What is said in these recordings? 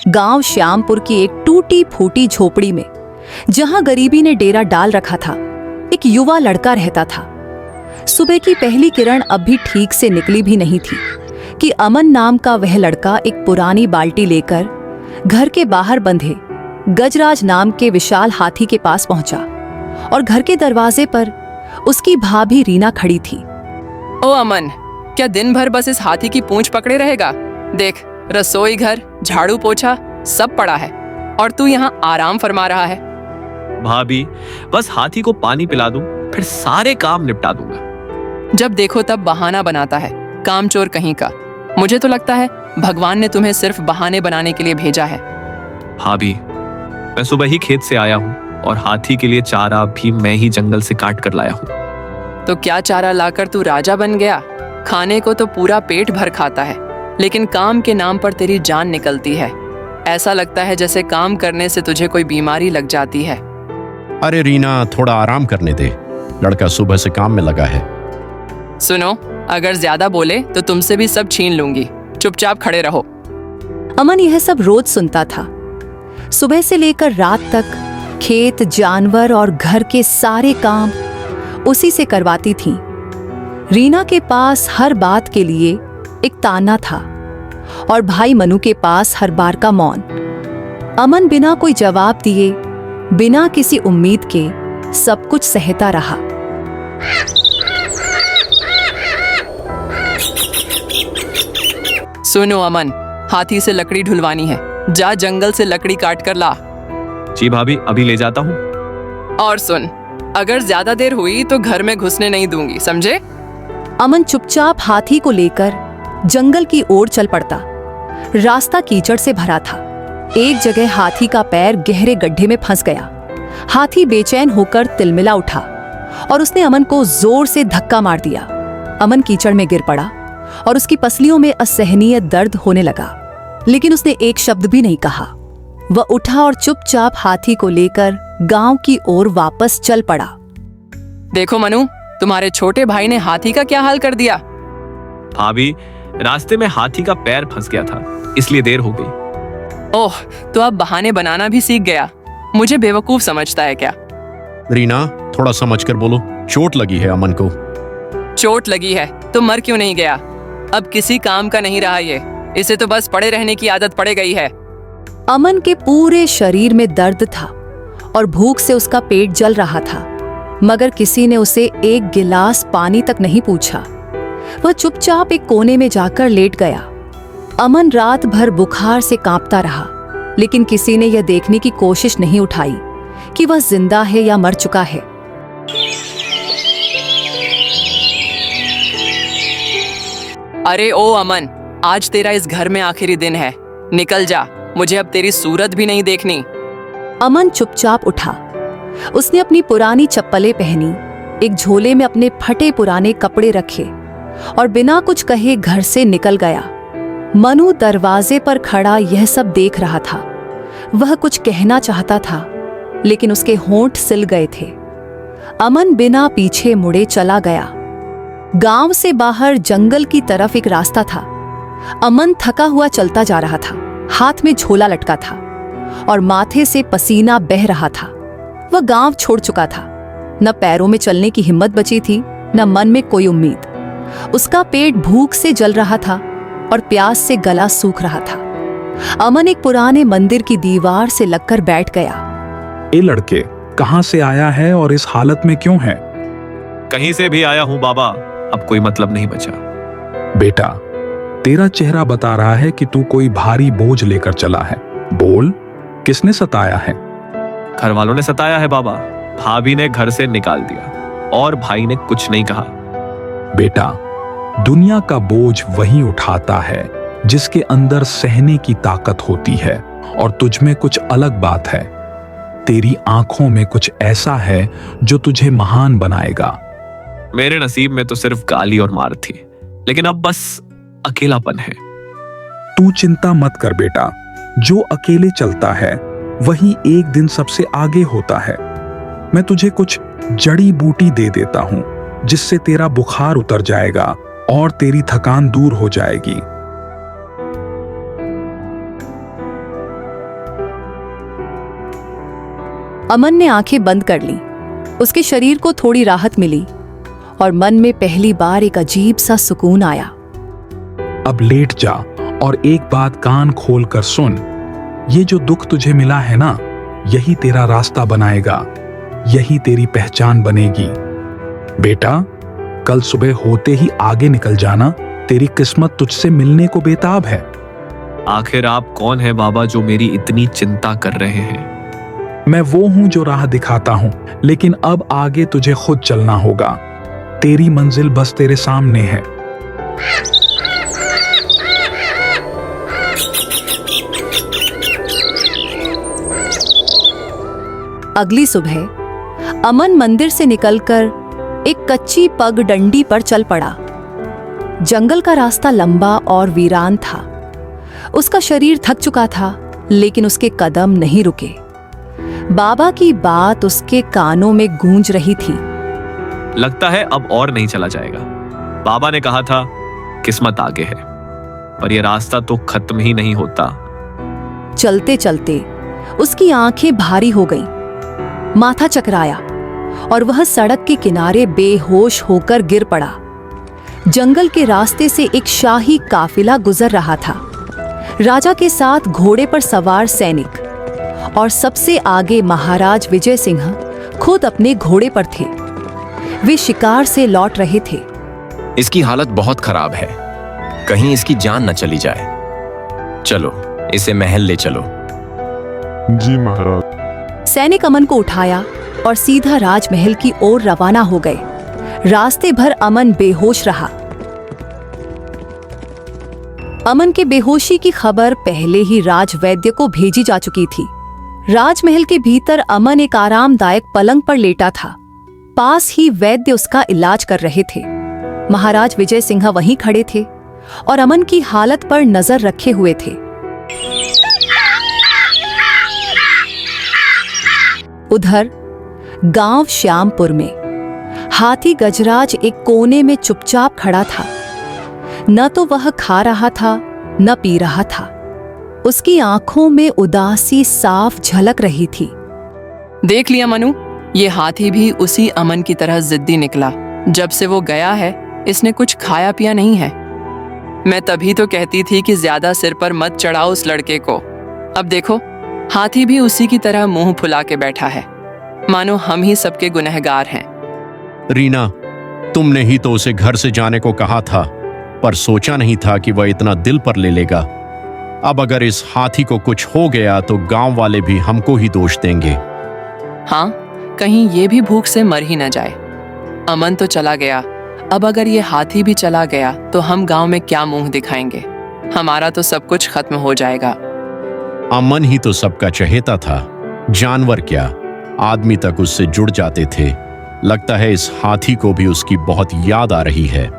गांव श्यामपुर की एक टूटी फूटी झोपड़ी में, जहां गरीबी ने डेरा डाल रखा था, एक युवा लड़का रहता था। सुबह की पहली किरण अब भी ठीक से निकली भी नहीं थी कि अमन नाम का वह लड़का एक पुरानी बाल्टी लेकर घर के बाहर बंधे गजराज नाम के विशाल हाथी के पास पहुंचा और घर के दरवाजे पर उसकी भाभी रीना खड़ी थी। ओ अमन, क्या दिन भर बस इस हाथी की पूंछ पकड़े रहेगा? देख, रसोई घर, झाड़ू पोछा सब पड़ा है और तू यहाँ आराम फरमा रहा है। भाभी, बस हाथी को पानी पिला दूं, फिर सारे काम निपटा दूंगा। जब देखो तब बहाना बनाता है, कामचोर कहीं का। मुझे तो लगता है भगवान ने तुम्हें सिर्फ बहाने बनाने के लिए भेजा है। भाभी, मैं सुबह ही खेत से आया हूँ और हाथी के लिए चारा भी मैं ही जंगल से काट कर लाया हूँ। तो क्या चारा लाकर तू राजा बन गया? खाने को तो पूरा पेट भर खाता है, लेकिन काम के नाम पर तेरी जान निकलती है। ऐसा लगता है जैसे काम करने से तुझे कोई बीमारी लग जाती है। अरे रीना, थोड़ा आराम करने दे, लड़का सुबह से काम में लगा है। सुनो, अगर ज्यादा बोले तो तुमसे भी सब छीन लूंगी। चुपचाप खड़े रहो। अमन यह सब रोज सुनता था। सुबह से लेकर रात तक खेत, जानवर और घर के सारे काम उसी से करवाती थी। रीना के पास हर बात के लिए एक ताना था और भाई मनु के पास हर बार का मौन। अमन बिना कोई जवाब दिए, बिना किसी उम्मीद के सब कुछ सहता रहा। सुनो अमन, हाथी से लकड़ी ढुलवानी है। जा जंगल से लकड़ी काट कर ला। जी भाभी, अभी ले जाता हूँ। और सुन, अगर ज्यादा देर हुई तो घर में घुसने नहीं दूंगी, समझे? अमन चुपचाप हाथी को लेकर जंगल की ओर चल पड़ता। रास्ता कीचड़ से भरा था। एक जगह हाथी का पैर गहरे गड्ढे में फंस गया। हाथी बेचैन होकर तिलमिला उठा और उसने अमन को जोर से धक्का मार दिया। अमन कीचड़ में गिर पड़ा और उसकी पसलियों में असहनीय दर्द होने लगा, लेकिन उसने एक शब्द भी नहीं कहा। वह उठा और चुपचाप हाथी को लेकर गांव की ओर वापस चल पड़ा। देखो मनु, तुम्हारे छोटे भाई ने हाथी का क्या हाल कर दिया। भाभी, रास्ते में हाथी का पैर फंस गया था, इसलिए देर हो गई। ओह, तो अब बहाने बनाना भी सीख गया। मुझे बेवकूफ समझता है क्या? रीना, थोड़ा समझ कर बोलो, चोट लगी है अमन को। चोट लगी है तो मर क्यों नहीं गया? अब किसी काम का नहीं रहा ये। इसे तो बस पड़े रहने की आदत पड़ गई है। अमन के पूरे शरीर में दर्द था और भूख से उसका पेट जल रहा था, मगर किसी ने उसे एक गिलास पानी तक नहीं पूछा। वह चुपचाप एक कोने में जाकर लेट गया। अमन रात भर बुखार से कांपता रहा, लेकिन किसी ने यह देखने की कोशिश नहीं उठाई कि वह जिंदा है या मर चुका है। अरे ओ अमन, आज तेरा इस घर में आखिरी दिन है। निकल जा, मुझे अब तेरी सूरत भी नहीं देखनी। अमन चुपचाप उठा। उसने अपनी पुरानी चप्पलें पहनी, एक झोले में अपने फटे पुराने कपड़े रखे और बिना कुछ कहे घर से निकल गया। मनु दरवाजे पर खड़ा यह सब देख रहा था। वह कुछ कहना चाहता था, लेकिन उसके होंठ सिल गए थे। अमन बिना पीछे मुड़े चला गया। गांव से बाहर जंगल की तरफ एक रास्ता था। अमन थका हुआ चलता जा रहा था। हाथ में झोला लटका था और माथे से पसीना बह रहा था। वह गांव छोड़ चुका था। न पैरों में चलने की हिम्मत बची थी, न मन में कोई उम्मीद। उसका पेट भूख से जल रहा था और प्यास से गला सूख रहा था। अमन एक पुराने मंदिर की दीवार से लगकर बैठ गया। ये लड़के कहां से आया है और इस हालत में क्यों है? कहीं से भी आया हूँ बाबा, अब कोई मतलब नहीं बचा। बेटा, तेरा चेहरा बता रहा है कि तू कोई भारी बोझ लेकर चला है। बोल, किसने सताया है? घर वालों ने सताया है बाबा। भाभी ने घर से निकाल दिया और भाई ने कुछ नहीं कहा। बेटा, दुनिया का बोझ वही उठाता है जिसके अंदर सहने की ताकत होती है, और तुझ में कुछ अलग बात है। तेरी आंखों में कुछ ऐसा है जो तुझे महान बनाएगा। मेरे नसीब में तो सिर्फ गाली और मार थी, लेकिन अब बस अकेलापन है। तू चिंता मत कर बेटा, जो अकेले चलता है वही एक दिन सबसे आगे होता है। मैं तुझे कुछ जड़ी बूटी दे देता हूं, जिससे तेरा बुखार उतर जाएगा और तेरी थकान दूर हो जाएगी। अमन ने आंखें बंद कर ली। उसके शरीर को थोड़ी राहत मिली और मन में पहली बार एक अजीब सा सुकून आया। अब लेट जा और एक बात कान खोल कर सुन। ये जो दुख तुझे मिला है ना, यही तेरा रास्ता बनाएगा, यही तेरी पहचान बनेगी। बेटा, कल सुबह होते ही आगे निकल जाना, तेरी किस्मत तुझसे मिलने को बेताब है। आखिर आप कौन है बाबा जो मेरी इतनी चिंता कर रहे हैं? मैं वो हूं जो राह दिखाता हूं, लेकिन अब आगे तुझे खुद चलना होगा। तेरी मंजिल बस तेरे सामने है। अगली सुबह अमन मंदिर से निकलकर एक कच्ची पगडंडी पर चल पड़ा। जंगल का रास्ता लंबा और वीरान था। उसका शरीर थक चुका था, लेकिन उसके कदम नहीं रुके। बाबा की बात उसके कानों में गूंज रही थी। लगता है अब और नहीं चला जाएगा। बाबा ने कहा था किस्मत आगे है, पर यह रास्ता तो खत्म ही नहीं होता। चलते चलते उसकी आंखें भारी हो गईं, माथा चकराया और वह सड़क के किनारे बेहोश होकर गिर पड़ा। जंगल के रास्ते से एक शाही काफिला गुजर रहा था। राजा के साथ घोड़े पर सवार सैनिक और सबसे आगे महाराज विजय सिंह खुद अपने घोड़े पर थे। वे शिकार से लौट रहे थे। इसकी हालत बहुत खराब है, कहीं इसकी जान न चली जाए। चलो इसे महल ले चलो। जी महाराज। सैनिक अमन को उठाया और सीधा राजमहल की ओर रवाना हो गए। रास्ते भर अमन बेहोश रहा। अमन के बेहोशी की खबर पहले ही राजवैद्य को भेजी जा चुकी थी। राजमहल के भीतर अमन एक आरामदायक पलंग पर लेटा था। पास ही वैद्य उसका इलाज कर रहे थे। महाराज विजय सिंह वहीं खड़े थे और अमन की हालत पर नजर रखे हुए थे। उधर गांव श्यामपुर में हाथी गजराज एक कोने में चुपचाप खड़ा था। न तो वह खा रहा था, न पी रहा था। उसकी आंखों में उदासी साफ झलक रही थी। देख लिया मनु, ये हाथी भी उसी अमन की तरह जिद्दी निकला। जब से वो गया है, इसने कुछ खाया पिया नहीं है। मैं तभी तो कहती थी कि ज्यादा सिर पर मत चढ़ाओ उस लड़के को। अब देखो, हाथी भी उसी की तरह मुंह फुला के बैठा है, मानो हम ही सबके गुनहगार हैं। रीना, तुमने ही तो उसे घर से जाने को कहा था, पर सोचा नहीं था कि वह इतना दिल पर ले लेगा। अब अगर इस हाथी को कुछ हो गया तो गांव वाले भी हमको ही दोष देंगे। हाँ, कहीं ये भी भूख से मर ही न जाए। अमन तो चला गया, अब अगर ये हाथी भी चला गया तो हम गांव में क्या मुंह दिखाएंगे? हमारा तो सब कुछ खत्म हो जाएगा। अमन ही तो सबका चहेता था। जानवर क्या, आदमी तक उससे जुड़ जाते थे। लगता है इस हाथी को भी उसकी बहुत याद आ रही है।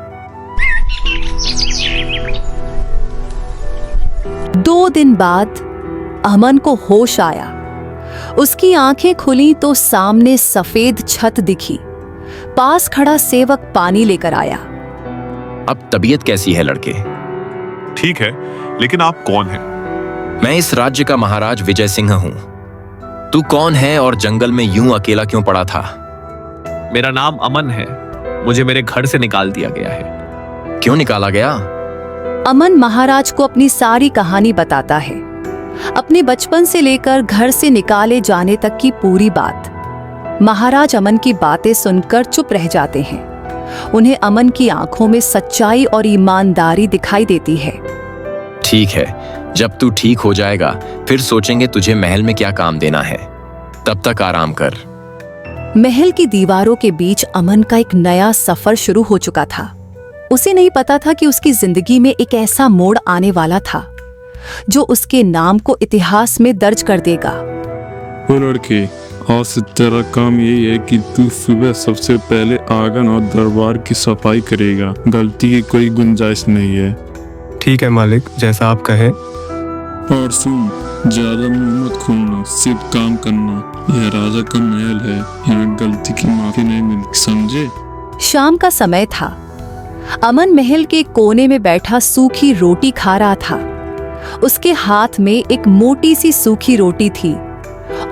2 दिन बाद अमन को होश आया। उसकी आंखें खुली तो सामने सफेद छत दिखी। पास खड़ा सेवक पानी लेकर आया। अब तबीयत कैसी है लड़के? ठीक है, लेकिन आप कौन हैं? मैं इस राज्य का महाराज विजय सिंह हूं। तू कौन है और जंगल में यूं अकेला क्यों पड़ा था? मेरा नाम अमन है। मुझे मेरे घर से निकाल दिया गया है। क्यों निकाला गया? अमन महाराज को अपनी सारी कहानी बताता है, अपने बचपन से लेकर घर से निकाले जाने तक की पूरी बात। महाराज अमन की बातें सुनकर चुप रह जाते हैं। उन्हें अमन की आंखों में सच्चाई और ईमानदारी दिखाई देती है। ठीक है, जब तू ठीक हो जाएगा फिर सोचेंगे तुझे महल में क्या काम देना है। तब तक आराम कर। महल की दीवारों के बीच अमन का एक नया सफर शुरू हो चुका था। उसे नहीं पता था कि उसकी जिंदगी में एक ऐसा मोड़ आने वाला था जो उसके नाम को इतिहास में दर्ज कर देगा। वो लड़के, आज से तेरा काम यही है कि तू सुबह सबसे पहले आंगन और दरबार की सफाई करेगा। गलती की कोई गुंजाइश नहीं है। ठीक है मालिक, जैसा आप कहें। और सुन, ज्यादा मुंह मत खोलना, सिर्फ काम करना। यह राजा का महल है, यहाँ गलती की माफी नहीं मिलती, समझे? शाम का समय था। अमन महल के कोने में बैठा सूखी रोटी खा रहा था। उसके हाथ में एक मोटी सी सूखी रोटी थी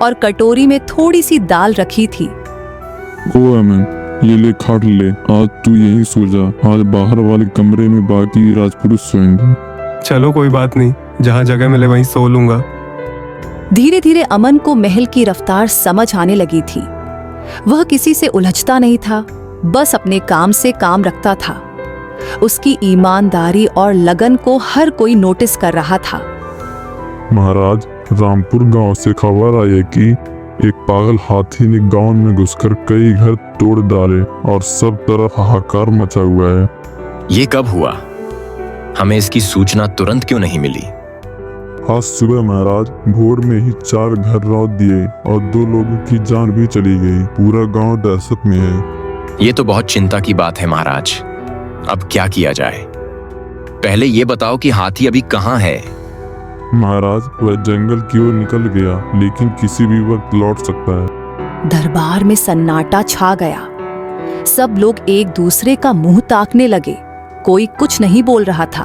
और कटोरी में थोड़ी सी दाल रखी थी। ओ अमन, ये ले खाट ले, आज तू यहीं सो जा। आज बाहर वाले कमरे में बाकी राजपुरुष सोएंगे। चलो कोई बात नहीं, जहाँ जगह मिले वहीं सो लूंगा। धीरे धीरे अमन को महल की रफ्तार समझ आने लगी थी। वह किसी से उलझता नहीं था, बस अपने काम से काम रखता था। उसकी ईमानदारी और लगन को हर कोई नोटिस कर रहा था। महाराज, रामपुर गांव से खबर आई है कि एक पागल हाथी ने गांव में घुसकर कई घर तोड़ डाले और सब तरफ हाहाकार मचा हुआ है। ये कब हुआ? हमें इसकी सूचना तुरंत क्यों नहीं मिली? आज सुबह महाराज, भोर में ही 4 घर रौंद दिए और 2 लोगों की जान भी चली गई। पूरा गांव दहशत में है। ये तो बहुत चिंता की बात है महाराज। अब क्या किया जाए? पहले ये बताओ कि हाथी अभी कहाँ है? महाराज, वह जंगल की ओर निकल गया, लेकिन किसी भी वक्त लौट सकता है। दरबार में सन्नाटा छा गया। सब लोग एक दूसरे का मुंह ताकने लगे। कोई कुछ नहीं बोल रहा था।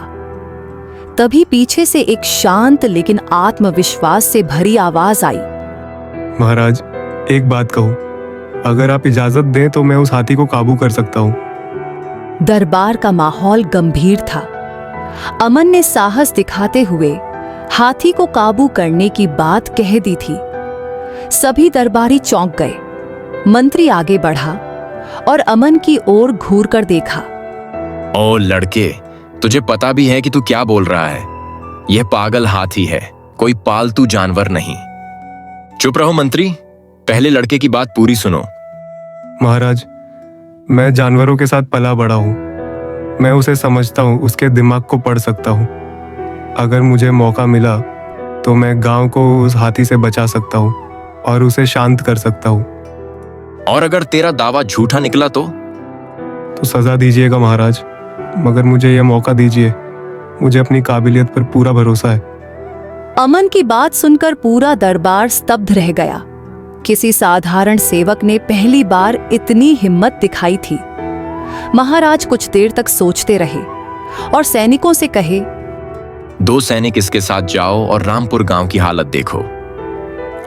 तभी पीछे से एक शांत लेकिन आत्मविश्वास से भरी आवाज आई। महाराज, एक बात कहूँ, अगर आप इजाजत दें तो मैं उस हाथी को काबू कर सकता हूँ। दरबार का माहौल गंभीर था। अमन ने साहस दिखाते हुए हाथी को काबू करने की बात कह दी थी। सभी दरबारी चौंक गए। मंत्री आगे बढ़ा और अमन की ओर घूर कर देखा। ओ लड़के, तुझे पता भी है कि तू क्या बोल रहा है? यह पागल हाथी है, कोई पालतू जानवर नहीं। चुप रहो मंत्री, पहले लड़के की बात पूरी सुनो। महाराज, मैं जानवरों के साथ पला बड़ा हूँ। मैं उसे समझता हूँ, उसके दिमाग को पढ़ सकता हूँ। अगर मुझे मौका मिला तो मैं गांव को उस हाथी से बचा सकता हूँ और उसे शांत कर सकता हूँ। और अगर तेरा दावा झूठा निकला तो सजा दीजिएगा महाराज, मगर मुझे यह मौका दीजिए। मुझे अपनी काबिलियत पर पूरा भरोसा है। अमन की बात सुनकर पूरा दरबार स्तब्ध रह गया। किसी साधारण सेवक ने पहली बार इतनी हिम्मत दिखाई थी। महाराज कुछ देर तक सोचते रहे और सैनिकों से कहे, 2 सैनिक इसके साथ जाओ और रामपुर गांव की हालत देखो।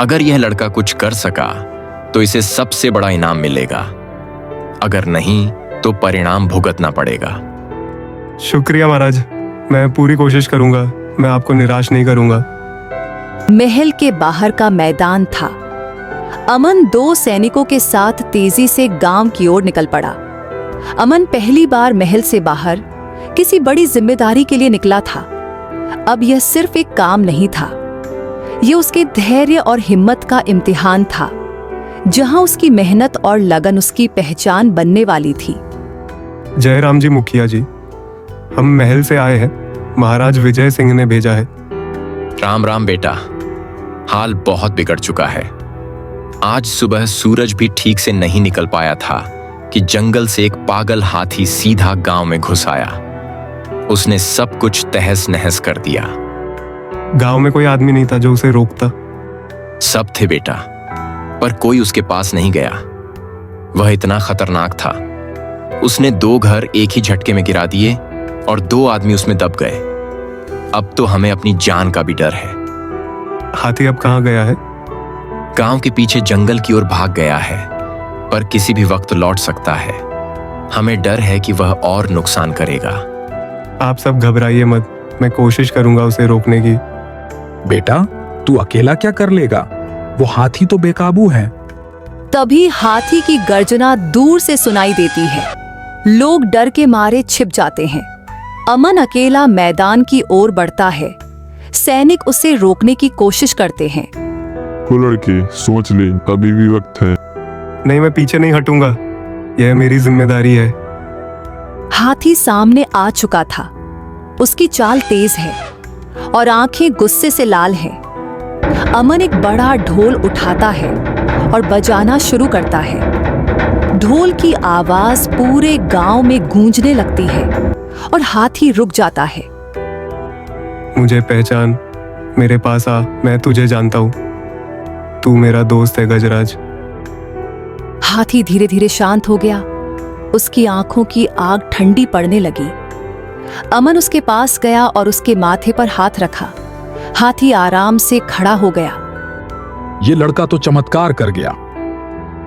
अगर यह लड़का कुछ कर सका तो इसे सबसे बड़ा इनाम मिलेगा, अगर नहीं तो परिणाम भुगतना पड़ेगा। शुक्रिया महाराज, मैं पूरी कोशिश करूंगा। मैं आपको निराश नहीं करूंगा। महल के बाहर का मैदान था। अमन 2 सैनिकों के साथ तेजी से गांव की ओर निकल पड़ा। अमन पहली बार महल से बाहर किसी बड़ी जिम्मेदारी के लिए निकला था। अब यह सिर्फ एक काम नहीं था, यह उसके धैर्य और हिम्मत का इम्तिहान था, जहां उसकी मेहनत और लगन उसकी पहचान बनने वाली थी। जय राम जी मुखिया जी, हम महल से आए हैं। महाराज विजय सिंह ने भेजा है। राम राम बेटा, हाल बहुत बिगड़ चुका है। आज सुबह सूरज भी ठीक से नहीं निकल पाया था कि जंगल से एक पागल हाथी सीधा गांव में घुस आया। उसने सब कुछ तहस नहस कर दिया। गांव में कोई आदमी नहीं था जो उसे रोकता। सब थे बेटा, पर कोई उसके पास नहीं गया। वह इतना खतरनाक था। उसने 2 घर एक ही झटके में गिरा दिए और 2 आदमी उसमें दब गए। अब तो हमें अपनी जान का भी डर है। हाथी अब कहाँ गया है? गांव के पीछे जंगल की ओर भाग गया है, पर किसी भी वक्त लौट सकता है। हमें डर है कि वह और नुकसान करेगा। आप सब घबराइए मत, मैं कोशिश करूंगा उसे रोकने की। बेटा, तू अकेला क्या कर लेगा? वो हाथी तो बेकाबू है। तभी हाथी की गर्जना दूर से सुनाई देती है। लोग डर के मारे छिप जाते हैं। अमन अकेला मैदान की ओर बढ़ता है। सैनिक उसे रोकने की कोशिश करते हैं। वो लड़के, सोच ले, अभी भी वक्त है। नहीं, मैं पीछे नहीं हटूंगा, यह मेरी जिम्मेदारी है। हाथी सामने आ चुका था। उसकी चाल तेज है और आंखें गुस्से से लाल हैं। अमन एक बड़ा ढोल उठाता है और बजाना शुरू करता है। ढोल की आवाज पूरे गांव में गूंजने लगती है और हाथी रुक जाता है। मुझे पहचान, मेरे पास आ, मैं तुझे जानता हूं। तू मेरा दोस्त है गजराज। हाथी धीरे धीरे शांत हो गया। उसकी आंखों की आग ठंडी पड़ने लगी। अमन उसके पास गया और उसके माथे पर हाथ रखा। हाथी आराम से खड़ा हो गया। ये लड़का तो चमत्कार कर गया।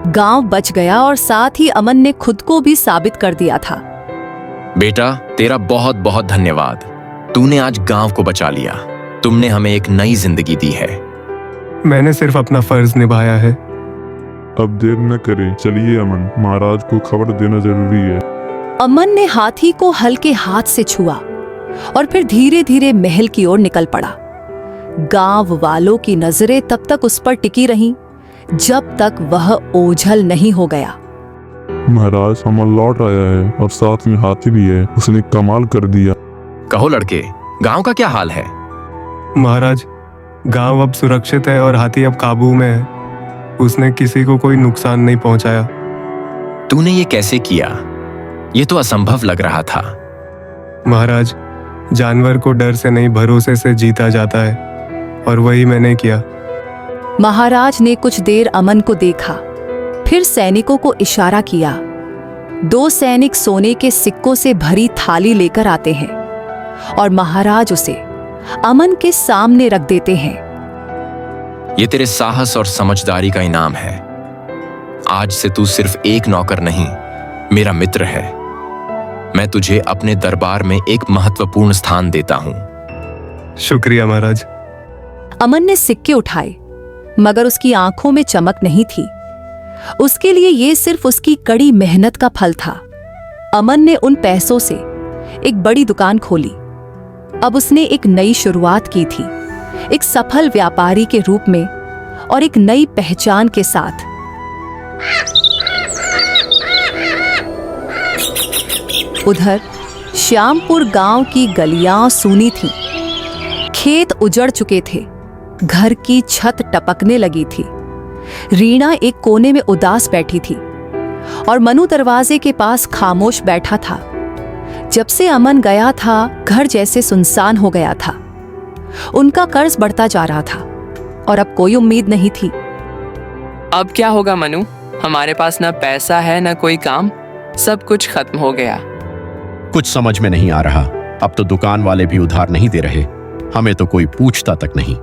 गांव बच गया और साथ ही अमन ने खुद को भी साबित कर दिया था। बेटा, तेरा बहुत बहुत धन्यवाद। तूने आज गांव को बचा लिया। तुमने हमें एक नई जिंदगी दी है। मैंने सिर्फ अपना फर्ज निभाया है। अब देर न करें, चलिए अमन, महाराज को खबर देना जरूरी है। अमन ने हाथी को हल्के हाथ से छुआ और फिर धीरे धीरे महल की ओर निकल पड़ा। गांव वालों की नजरें तब तक उस पर टिकी रहीं जब तक वह ओझल नहीं हो गया। महाराज, अमन लौट आया है और साथ में हाथी भी है। उसने कमाल कर दिया। कहो लड़के, गांव का क्या हाल है? महाराज, गांव अब सुरक्षित है और हाथी अब काबू में है। उसने किसी को कोई नुकसान नहीं पहुंचाया। तूने ये कैसे किया? ये तो असंभव लग रहा था। महाराज, जानवर को डर से नहीं भरोसे से जीता जाता है, और वही मैंने किया। महाराज ने कुछ देर अमन को देखा, फिर सैनिकों को इशारा किया। 2 सैनिक सोने के सिक्कों से भरी थाली लेकर आते हैं और महाराज उसे अमन के सामने रख देते हैं। ये तेरे साहस और समझदारी का इनाम है। आज से तू सिर्फ एक नौकर नहीं, मेरा मित्र है। मैं तुझे अपने दरबार में एक महत्वपूर्ण स्थान देता हूं। शुक्रिया महाराज। अमन ने सिक्के उठाए, मगर उसकी आंखों में चमक नहीं थी। उसके लिए ये सिर्फ उसकी कड़ी मेहनत का फल था। अमन ने उन पैसों से एक बड़ी दुकान खोली। अब उसने एक नई शुरुआत की थी, एक सफल व्यापारी के रूप में और एक नई पहचान के साथ। उधर श्यामपुर गांव की गलियां सूनी थीं। खेत उजड़ चुके थे, घर की छत टपकने लगी थी। रीना एक कोने में उदास बैठी थी और मनु दरवाजे के पास खामोश बैठा था। जब से अमन गया था, घर जैसे सुनसान हो गया था। उनका कर्ज बढ़ता जा रहा था और अब कोई उम्मीद नहीं थी। अब क्या होगा मनु? हमारे पास ना पैसा है ना कोई काम, सब कुछ खत्म हो गया। कुछ समझ में नहीं आ रहा। अब तो दुकान वाले भी उधार नहीं दे रहे, हमें तो कोई पूछता तक नहीं।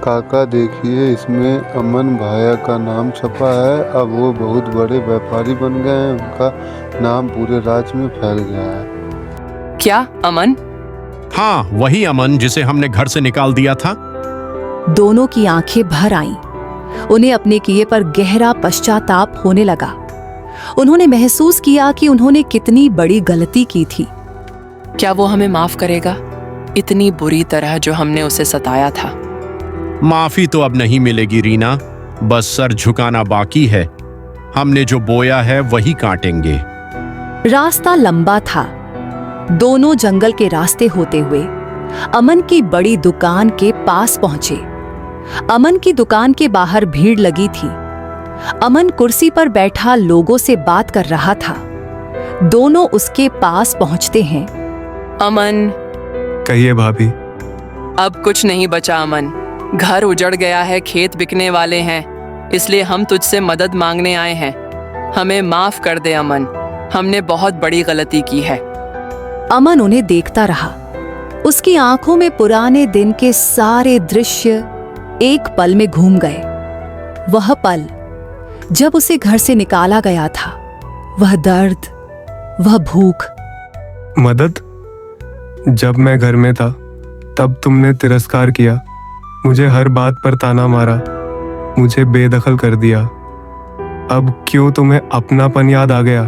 काका देखिए, इसमें अमन भाया का नाम छपा है। अब वो बहुत बड़े व्यापारी बन गए हैं। उनका नाम पूरे राज्य में फैल गया है। क्या अमन? हाँ, वही अमन जिसे हमने घर से निकाल दिया था। दोनों की आंखें भर आईं। उन्हें अपने किए पर गहरा पश्चाताप होने लगा। उन्होंने महसूस किया कि उन्होंने कितनी बड़ी गलती की थी। क्या वो हमें माफ करेगा? इतनी बुरी तरह जो हमने उसे सताया था। माफी तो अब नहीं मिलेगी रीना, बस सर झुकाना बाकी है। हमने जो बोया है वही काटेंगे। रास्ता लंबा था। दोनों जंगल के रास्ते होते हुए अमन की बड़ी दुकान के पास पहुंचे। अमन की दुकान के बाहर भीड़ लगी थी। अमन कुर्सी पर बैठा लोगों से बात कर रहा था। दोनों उसके पास पहुंचते हैं। अमन, कहिए भाभी। अब कुछ नहीं बचा अमन। घर उजड़ गया है, खेत बिकने वाले हैं, इसलिए हम तुझसे मदद मांगने आए हैं। हमें माफ कर दे अमन, हमने बहुत बड़ी गलती की है। अमन उन्हें देखता रहा। उसकी आंखों में पुराने दिन के सारे दृश्य एक पल में घूम गए। वह पल जब उसे घर से निकाला गया था, वह दर्द, वह भूख। मदद? जब मैं घर में था तब तुमने तिरस्कार किया, मुझे हर बात पर ताना मारा, मुझे बेदखल कर दिया। अब क्यों तुम्हें अपनापन याद आ गया?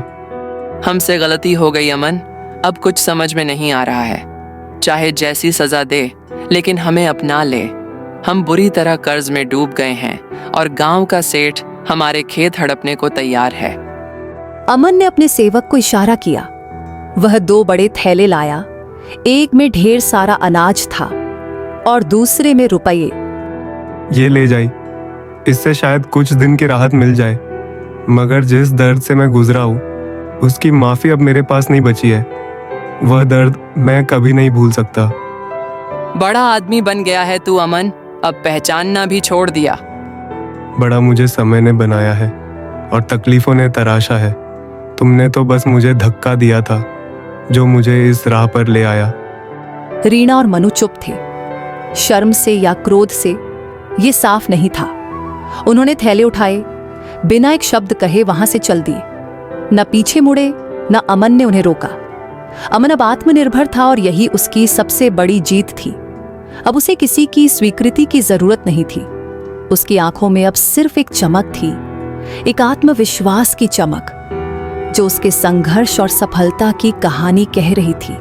हमसे गलती हो गई अमन, अब कुछ समझ में नहीं आ रहा है। चाहे जैसी सजा दे, लेकिन हमें अपना ले। हम बुरी तरह कर्ज में डूब गए हैं और गांव का सेठ हमारे खेत हड़पने को तैयार है। अमन ने अपने सेवक को इशारा किया। वह 2 बड़े थैले लाया। एक में ढेर सारा अनाज था और दूसरे में रुपये। ये ले जाइए, इससे शायद कुछ दिन की राहत मिल जाए। मगर जिस दर्द से मैं गुजरा हूं, उसकी माफी अब मेरे पास नहीं बची है। वह दर्द मैं कभी नहीं भूल सकता। बड़ा आदमी बन गया है तू अमन, अब पहचानना भी छोड़ दिया। बड़ा मुझे समय ने बनाया है और तकलीफों ने तराशा है। तुमने तो बस मुझे धक्का दिया था जो मुझे इस राह पर ले आया। रीना और मनु चुप थे। शर्म से या क्रोध से, ये साफ नहीं था। उन्होंने थैले उठाए, बिना एक शब्द कहे वहां से चल दिए। न पीछे मुड़े, न अमन ने उन्हें रोका। अमन अब आत्मनिर्भर था और यही उसकी सबसे बड़ी जीत थी। अब उसे किसी की स्वीकृति की जरूरत नहीं थी। उसकी आंखों में अब सिर्फ एक चमक थी, एक आत्मविश्वास की चमक, जो उसके संघर्ष और सफलता की कहानी कह रही थी।